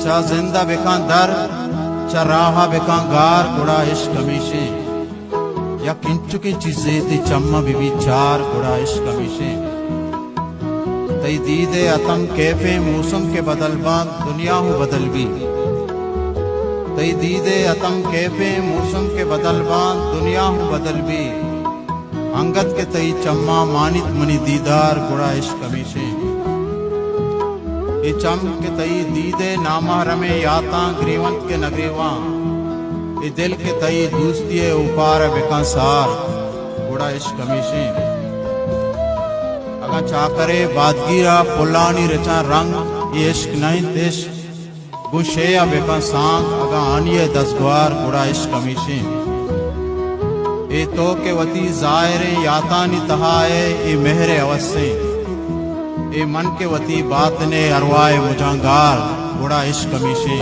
चा जिंदा बेकां दर चा राहा बेकां गार गुड़ा इश्क हमेशे या किंचुकी चीजें ती चम्मा बीबी चार गुड़ा इश्क हमेशे तई दीदे अतम कैफे मौसम के बदलबान दुनिया हूँ बदल भी तई दीदे अतम कैफे मौसम के बदलबान दुनिया हूँ बदल भी अंगत के तई चम्मा मानित मनी दीदार गुड़ा इश्क हमेशे ये चम के तई दीदे नामहरमे याता ग्रीवंत के नगरीवा ये दिल के तई दूसती उपार बेकांसार गुड़ा इश्क हमेशे अगर चाकरे बादगीरा पुलानी रचा रंग ये इश्क नहीं देश गुशेया बेका सांग अगा आनिए दसगवार गुड़ा इश्क हमेशे ए तो के वती जायरे यातानी तहाए ए मेहरे अवस्से ए मन के वती बात ने अरवाए मुजांगार गुड़ा इश्क हमेशे।